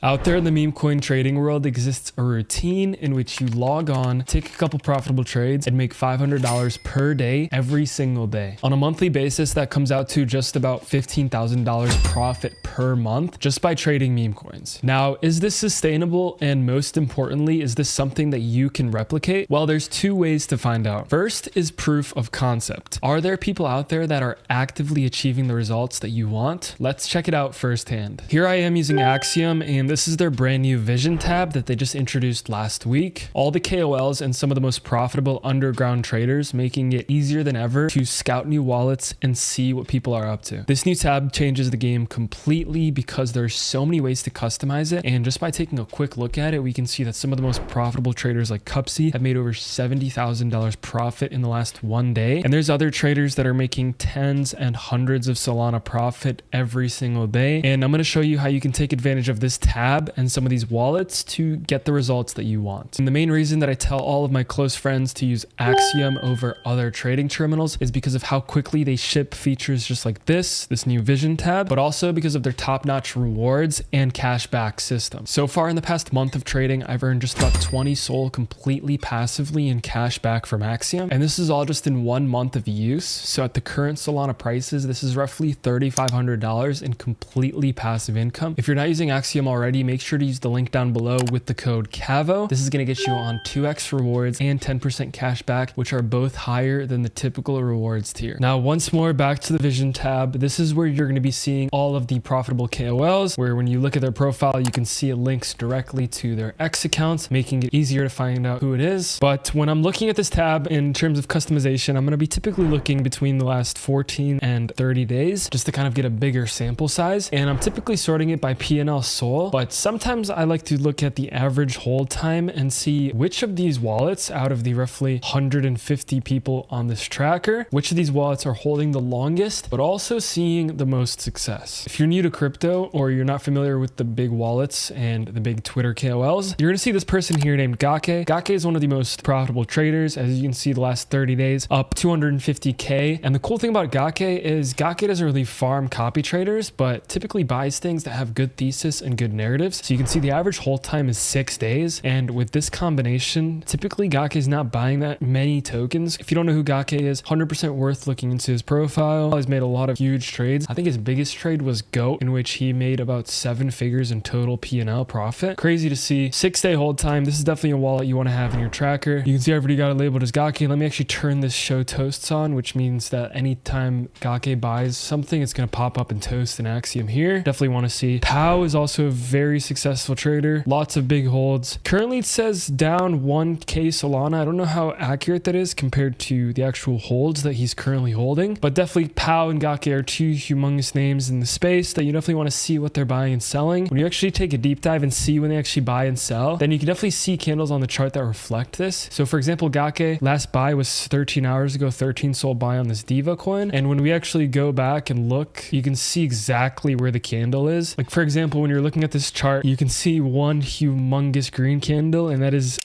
Out there in the meme coin trading world exists a routine in which you log on, take a couple profitable trades, and make $500 per day every single day. On a monthly basis, that comes out to just about $15,000 profit per month just by trading meme coins. Now, is this sustainable? And most importantly, is this something that you can replicate? Well, there's two ways to find out. First is proof of concept. Are there people out there that are actively achieving the results that you want? Let's check it out firsthand. Here I am using Axiom, and this is their brand new vision tab that they just introduced last week. All the KOLs and some of the most profitable underground traders, making it easier than ever to scout new wallets and see what people are up to. This new tab changes the game completely because there's so many ways to customize it. And just by taking a quick look at it, we can see that some of the most profitable traders like Cupsy have made over $70,000 profit in the last one day. And there's other traders that are making tens and hundreds of Solana profit every single day. And I'm going to show you how you can take advantage of this tab and some of these wallets to get the results that you want. And the main reason that I tell all of my close friends to use Axiom over other trading terminals is because of how quickly they ship features just like this new vision tab, but also because of their top-notch rewards and cashback system. So far in the past month of trading, I've earned just about 20 SOL completely passively in cash back from Axiom. And this is all just in 1 month of use. So at the current Solana prices, this is roughly $3,500 in completely passive income. If you're not using Axiom already, make sure to use the link down below with the code CAVO. This is going to get you on 2x rewards and 10% cash back, which are both higher than the typical rewards tier. Now, once more back to the vision tab, this is where you're going to be seeing all of the profitable KOLs, where when you look at their profile, you can see it links directly to their X accounts, making it easier to find out who it is. But when I'm looking at this tab in terms of customization, I'm going to be typically looking between the last 14 and 30 days just to kind of get a bigger sample size. And I'm typically sorting it by P&L SOL, but sometimes I like to look at the average hold time and see which of these wallets out of the roughly 150 people on this tracker, which of these wallets are holding the longest, but also seeing the most success. If you're new to crypto or you're not familiar with the big wallets and the big Twitter KOLs, you're going to see this person here named Gake. Gake is one of the most profitable traders. As you can see, the last 30 days up 250K. And the cool thing about Gake is Gake doesn't really farm copy traders, but typically buys things that have good thesis and good narratives. So you can see the average hold time is 6 days. And with this combination, typically Gake is not buying that many tokens. If you don't know who Gake is, 100% worth looking into his profile. He's made a lot of huge trades. I think his biggest trade was GOAT, in which he made about 7 figures in total P&L profit. Crazy to see. 6-day hold time. This is definitely a wallet you want to have in your tracker. You can see I already got it labeled as Gake. Let me actually turn this show toasts on, which means that anytime Gake buys something, it's going to pop up and toast an Axiom here. Definitely want to see. Pao is also a very successful trader. Lots of big holds. Currently it says down 1K Solana. I don't know how accurate that is compared to the actual holds that he's currently holding, but definitely Pao and Gake are two humongous names in the space that you definitely want to see what they're buying and selling. When you actually take a deep dive and see when they actually buy and sell, then you can definitely see candles on the chart that reflect this. So for example, Gake last buy was 13 hours ago, 13 SOL buy on this Diva coin. And when we actually go back and look, you can see exactly where the candle is. Like for example, when you're looking at this chart, you can see one humongous green candle, and that is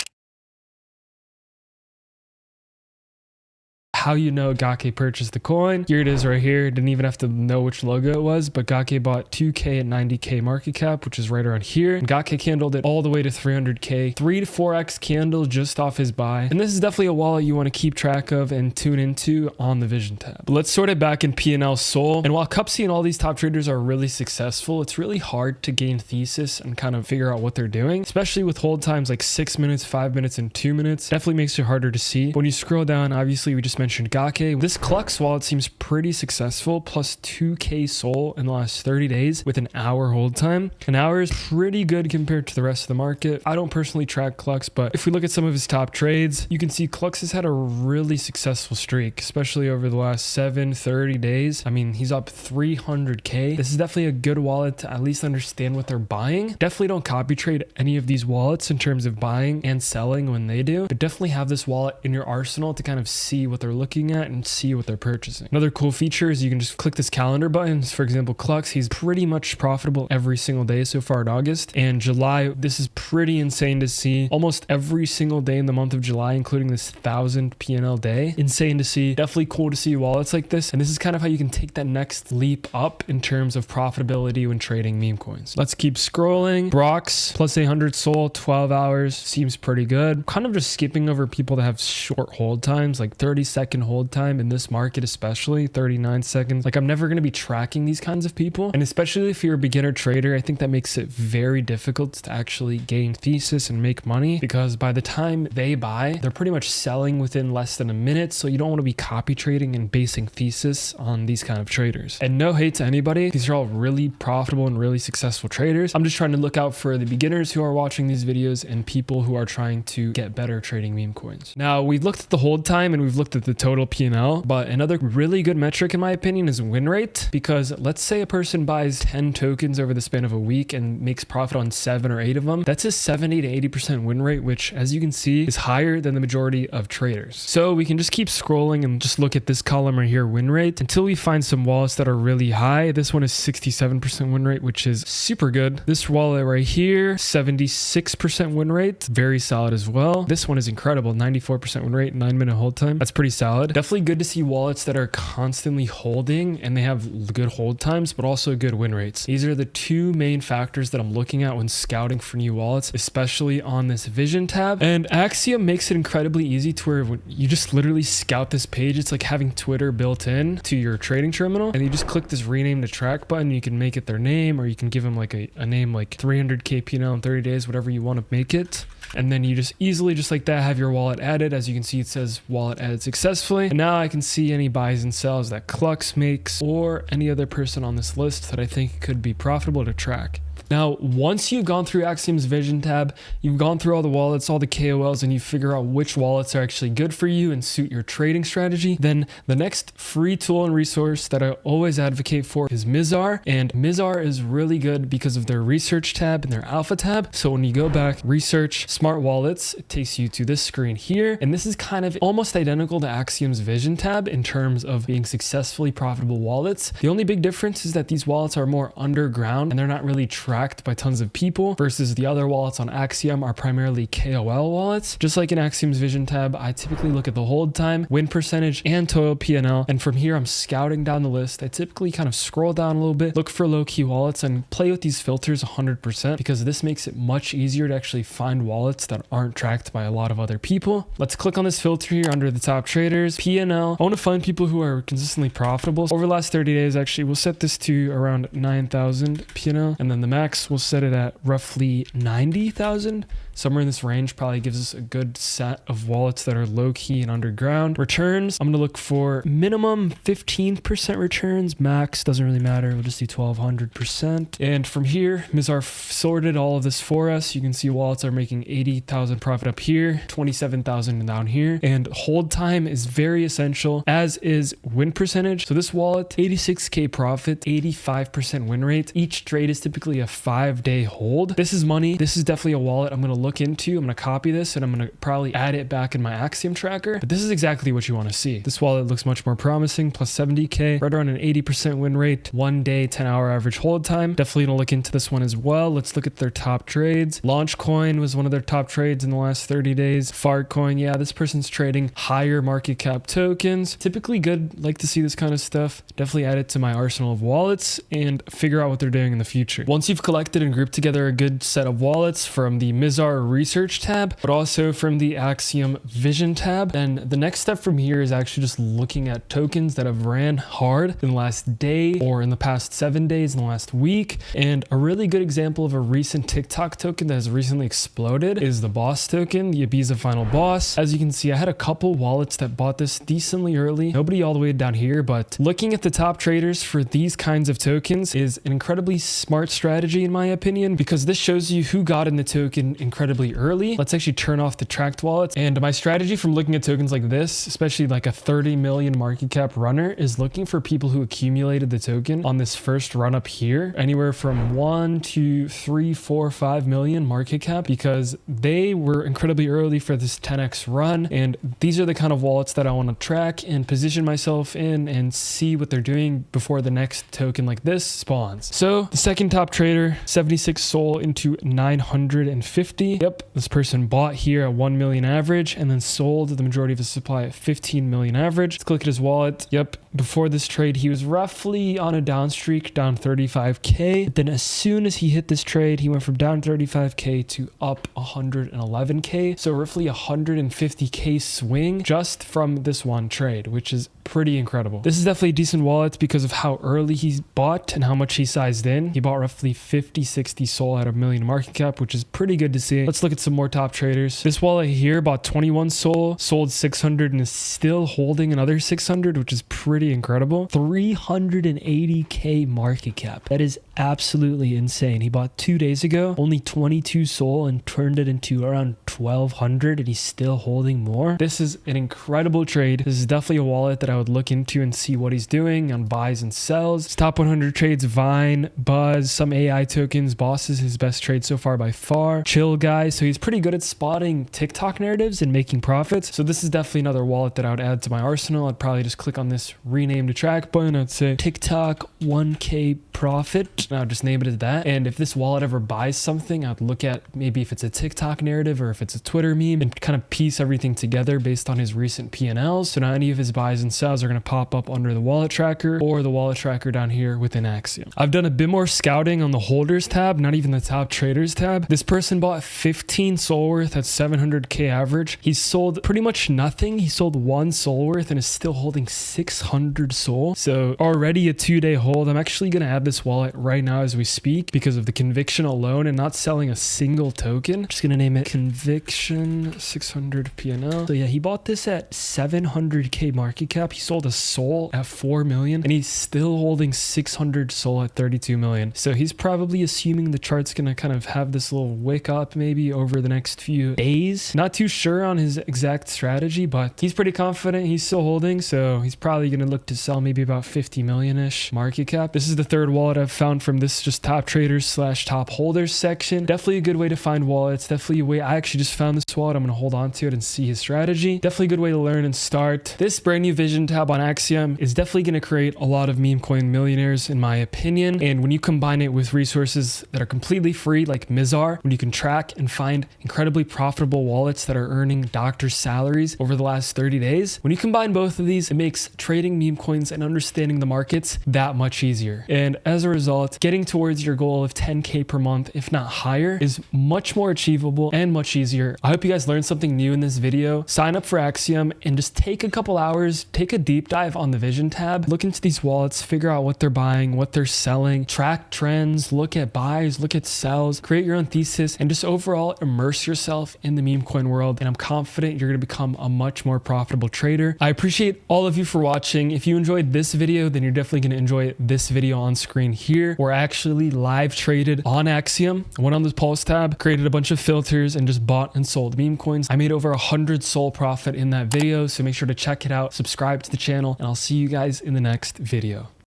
how you know Gake purchased the coin. Here it is right here. Didn't even have to know which logo it was, but Gake bought 2K at 90K market cap, which is right around here. And Gake candled it all the way to 300K, 3 to 4x candle just off his buy. And this is definitely a wallet you want to keep track of and tune into on the vision tab. But let's sort it back in P&L SOL. And while Cupsy and all these top traders are really successful, it's really hard to gain thesis and kind of figure out what they're doing, especially with hold times like 6 minutes, 5 minutes, and 2 minutes. Definitely makes it harder to see. When you scroll down, obviously we just mentioned Gake. This Clux wallet seems pretty successful, plus 2K SOL in the last 30 days with an hour hold time. An hour is pretty good compared to the rest of the market. I don't personally track Clux, but if we look at some of his top trades, you can see Clux has had a really successful streak, especially over the last 30 days. I mean, he's up 300K. This is definitely a good wallet to at least understand what they're buying. Definitely don't copy trade any of these wallets in terms of buying and selling when they do, but definitely have this wallet in your arsenal to kind of see what they're looking looking at and see what they're purchasing. Another cool feature is you can just click this calendar button. For example, Clux, he's pretty much profitable every single day so far in August. And July, this is pretty insane to see. Almost every single day in the month of July, including this 1,000 PNL day. Insane to see. Definitely cool to see wallets like this. And this is kind of how you can take that next leap up in terms of profitability when trading meme coins. Let's keep scrolling. Brox plus 800 Sol, 12 hours. Seems pretty good. Kind of just skipping over people that have short hold times, like 30-second hold time in this market, especially 39 seconds. Like I'm never going to be tracking these kinds of people. And especially if you're a beginner trader, I think that makes it very difficult to actually gain thesis and make money, because by the time they buy, they're pretty much selling within less than a minute. So you don't want to be copy trading and basing thesis on these kind of traders. And no hate to anybody. These are all really profitable and really successful traders. I'm just trying to look out for the beginners who are watching these videos and people who are trying to get better trading meme coins. Now we've looked at the hold time and we've looked at the total P&L, but another really good metric in my opinion is win rate, because let's say a person buys 10 tokens over the span of a week and makes profit on 7 or 8 of them. That's a 70 to 80% win rate, which as you can see is higher than the majority of traders. So we can just keep scrolling and just look at this column right here, win rate, until we find some wallets that are really high. This one is 67% win rate, which is super good. This wallet right here, 76% win rate, very solid as well. This one is incredible, 94% win rate, 9-minute hold time. That's pretty solid. Definitely good to see wallets that are constantly holding and they have good hold times, but also good win rates. These are the two main factors that I'm looking at when scouting for new wallets, especially on this vision tab. And Axiom makes it incredibly easy to where when you just literally scout this page, it's like having Twitter built in to your trading terminal, and you just click this rename to track button. You can make it their name, or you can give them like a name like 300k PNL in 30 days, whatever you want to make it. And then you just easily, just like that, have your wallet added. As you can see, it says wallet added successfully. And now I can see any buys and sells that Clux makes or any other person on this list that I think could be profitable to track. Now, once you've gone through Axiom's vision tab, you've gone through all the wallets, all the KOLs, and you figure out which wallets are actually good for you and suit your trading strategy, then the next free tool and resource that I always advocate for is Mizar. And Mizar is really good because of their research tab and their alpha tab. So when you go back, research smart wallets, it takes you to this screen here. And this is kind of almost identical to Axiom's vision tab in terms of being successfully profitable wallets. The only big difference is that these wallets are more underground and they're not really tracked by tons of people, versus the other wallets on Axiom are primarily KOL wallets. Just like in Axiom's vision tab, I typically look at the hold time, win percentage, and total PNL. And from here, I'm scouting down the list. I typically kind of scroll down a little bit, look for low-key wallets, and play with these filters 100%, because this makes it much easier to actually find wallets that aren't tracked by a lot of other people. Let's click on this filter here under the top traders, PNL. I want to find people who are consistently profitable. Over the last 30 days, actually, we'll set this to around 9,000 PNL, and then the max we'll set it at roughly 90,000. Somewhere in this range probably gives us a good set of wallets that are low-key and underground. Returns, I'm going to look for minimum 15% returns. Max doesn't really matter. We'll just do 1,200%. And from here, Mizar sorted all of this for us. You can see wallets are making 80,000 profit up here, 27,000 down here. And hold time is very essential, as is win percentage. So this wallet, 86k profit, 85% win rate. Each trade is typically a 5-day hold. This is money. This is definitely a wallet I'm going to look into. I'm going to copy this and I'm going to probably add it back in my Axiom tracker. But this is exactly what you want to see. This wallet looks much more promising, plus 70k, right around an 80% win rate, 1 day, 10-hour average hold time. Definitely going to look into this one as well. Let's look at their top trades. Launchcoin was one of their top trades in the last 30 days. Fartcoin, yeah, this person's trading higher market cap tokens. Typically good, like to see this kind of stuff. Definitely add it to my arsenal of wallets and figure out what they're doing in the future. Once you've collected and grouped together a good set of wallets from the Mizar research tab, but also from the Axiom vision tab, then the next step from here is actually just looking at tokens that have ran hard in the last day or in the past 7 days, in the last week. And a really good example of a recent TikTok token that has recently exploded is the Boss token, the Ibiza Final Boss. As you can see, I had a couple wallets that bought this decently early. Nobody all the way down here, but looking at the top traders for these kinds of tokens is an incredibly smart strategy strategy in my opinion, because this shows you who got in the token incredibly early. Let's actually turn off the tracked wallets. And my strategy from looking at tokens like this, especially like a 30 million market cap runner, is looking for people who accumulated the token on this first run up here, anywhere from 1 to 3, 4, 5 million market cap, because they were incredibly early for this 10x run. And these are the kind of wallets that I want to track and position myself in and see what they're doing before the next token like this spawns. So the second top trader, 76 SOL into 950. Yep, this person bought here at 1 million average and then sold the majority of his supply at 15 million average. Let's click at his wallet. Yep, before this trade, he was roughly on a down streak, down 35K. But then as soon as he hit this trade, he went from down 35K to up 111K. So roughly 150K swing just from this one trade, which is pretty incredible. This is definitely a decent wallet because of how early he bought and how much he sized in. He bought roughly 50, 60 SOL out of million market cap, which is pretty good to see. Let's look at some more top traders. This wallet here bought 21 SOL, sold 600 and is still holding another 600, which is pretty incredible. 380K market cap. That is absolutely insane. He bought 2 days ago, only 22 SOL and turned it into around 1200 and he's still holding more. This is an incredible trade. This is definitely a wallet that I would look into and see what he's doing on buys and sells. His top 100 trades: Vine, Buzz, some AI tokens. Boss is his best trade so far by far. Chill guy. So he's pretty good at spotting TikTok narratives and making profits. So this is definitely another wallet that I would add to my arsenal. I'd probably just click on this rename to track button. I'd say TikTok 1K profit. And I'll just name it as that. And if this wallet ever buys something, I'd look at maybe if it's a TikTok narrative or if it's a Twitter meme and kind of piece everything together based on his recent P&Ls. So now any of his buys and sells are going to pop up under the wallet tracker or the wallet tracker down here within Axiom. I've done a bit more scouting on the holders tab, not even the top traders tab. This person bought 15 SOL worth at 700K average. He sold pretty much nothing. He sold 1 SOL worth and is still holding 600 SOL. So already a 2-day hold. I'm actually going to add this wallet right now as we speak because of the conviction alone and not selling a single token. I'm just going to name it Conviction 600 P&L. So yeah, he bought this at 700K market cap. He sold a SOL at 4 million and he's still holding 600 SOL at 32 million. So he's probably assuming the chart's going to kind of have this little wick up maybe over the next few days. Not too sure on his exact strategy, but he's pretty confident he's still holding. So he's probably going to look to sell maybe about 50 million-ish market cap. This is the third wallet I've found from this just top traders / top holders section. Definitely a good way to find wallets. Definitely a way. I actually just found this wallet. I'm going to hold on to it and see his strategy. Definitely a good way to learn and start. This brand new vision tab on Axiom is definitely going to create a lot of meme coin millionaires in my opinion. And when you combine it with resources that are completely free like Mizar, when you can track and find incredibly profitable wallets that are earning doctors' salaries over the last 30 days, when you combine both of these, it makes trading meme coins and understanding the markets that much easier. And as a result, getting towards your goal of 10K per month, if not higher, is much more achievable and much easier. I hope you guys learned something new in this video. Sign up for Axiom and just take a couple hours, take a deep dive on the vision tab, look into these wallets, figure out what they're buying, what they're selling, track trends, look at buys, look at sells, create your own thesis, and just overall immerse yourself in the meme coin world. And I'm confident you're going to become a much more profitable trader. I appreciate all of you for watching. If you enjoyed this video, then you're definitely going to enjoy this video on screen here, where I actually live traded on Axiom. I went on this pulse tab, created a bunch of filters, and just bought and sold meme coins. I made over 100 SOL profit in that video, so make sure to check it out, subscribe to the channel, and I'll see you guys in the next video.